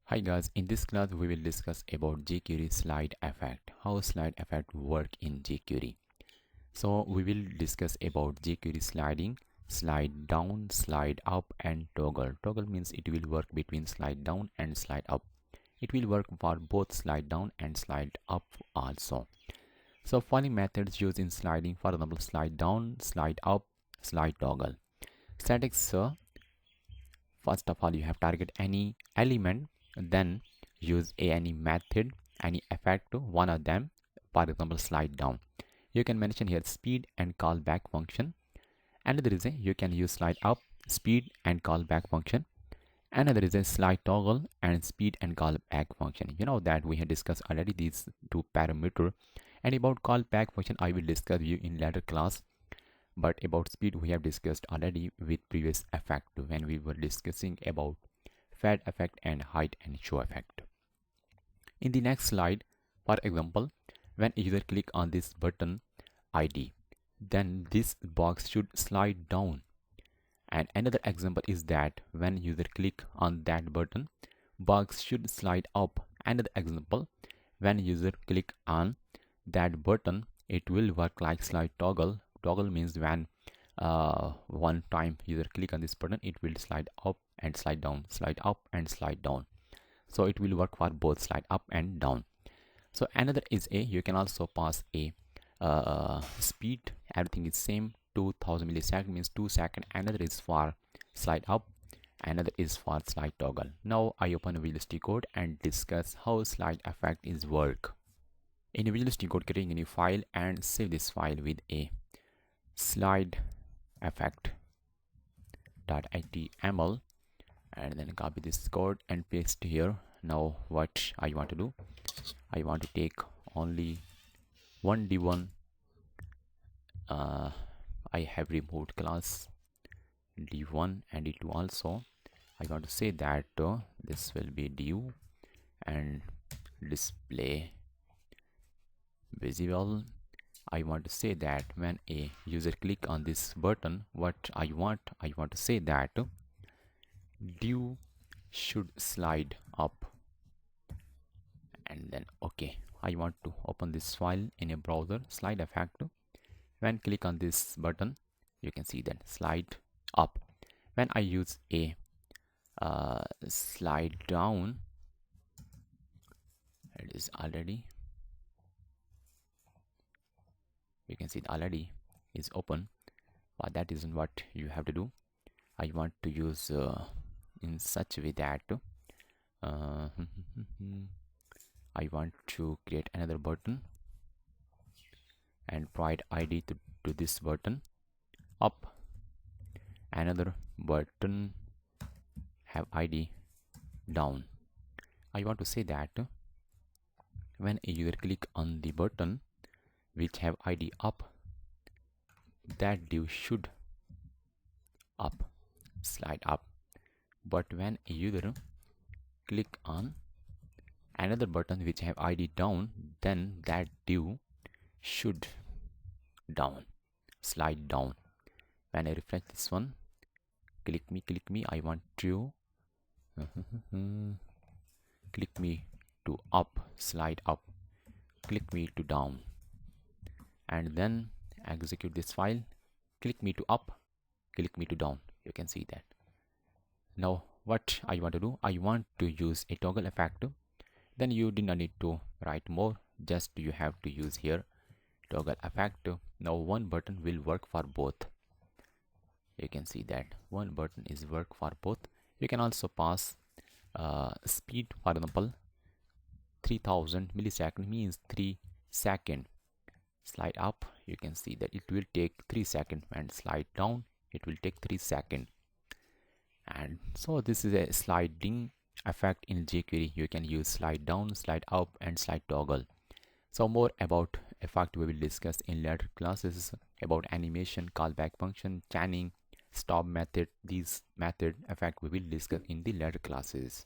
Hi guys, in this class we will discuss about jQuery slide effect, how slide effect work in jQuery. So we will discuss about jQuery sliding, slide down, slide up and toggle. Toggle means it will work between slide down and slide up. It will work for both slide down and slide up also. So following methods used in sliding, for example slide down, slide up, slide toggle. Statics, first of all you have target any element, then use any method, any effect to one of them. For example slide down, you can mention here speed and callback function. Another is you can use slide up, speed and callback function. Another is a slide toggle and speed and callback function. You know that we have discussed already these two parameters, and about callback function I will discuss you in later class. But about speed we have discussed already with previous effect when we were discussing about fade effect and hide and show effect. In the next slide, for example, when a user click on this button ID, then this box should slide down. And another example is that when user click on that button, box should slide up. Another example, when user click on that button, it will work like slide toggle. Toggle means when one time user click on this button, it will slide up and slide down, slide up and slide down. So it will work for both slide up and down. So another is you can also pass a speed. Everything is same. 2000 millisecond means 2 seconds. Another is for slide up, another is for slide toggle. Now I open a Visual Studio Code and discuss how slide effect is work. In a Visual Studio Code, create a new file and save this file with a slide effect.html, and then copy this code and paste here. Now what I want to do, I want to take only one d1. I have removed class d1 and d2 also. I want to say that this will be div and display visible. I want to say that when a user click on this button, what I want to say that div should slide up, and then okay, I want to open this file in a browser. Slide effect, when click on this button, you can see that slide up. When I use a slide down, it is already, you can see it already is open. But that isn't what you have to do. I want to use in such a way that I want to create another button and provide ID to this button up. Another button have ID down. I want to say that when a user click on the button which have ID up, that div should up, slide up. But when a user click on another button which have ID down, then that div should down, slide down. When I refresh this one, click me, I want to click me to up, slide up, click me to down, and then execute this file. Click me to up, click me to down. You can see that. Now what I want to do, I want to use a toggle effect. Then you do not need to write more, just you have to use here toggle effect. Now one button will work for both. You can see that one button is work for both. You can also pass speed, for example 3000 millisecond means 3 seconds. Slide up, you can see that it will take 3 seconds, and slide down, it will take 3 seconds. And so this is a sliding effect in jQuery. You can use slide down, slide up and slide toggle. So more about effect we will discuss in later classes, about animation, callback function, chaining, stop method. These method effect we will discuss in the later classes.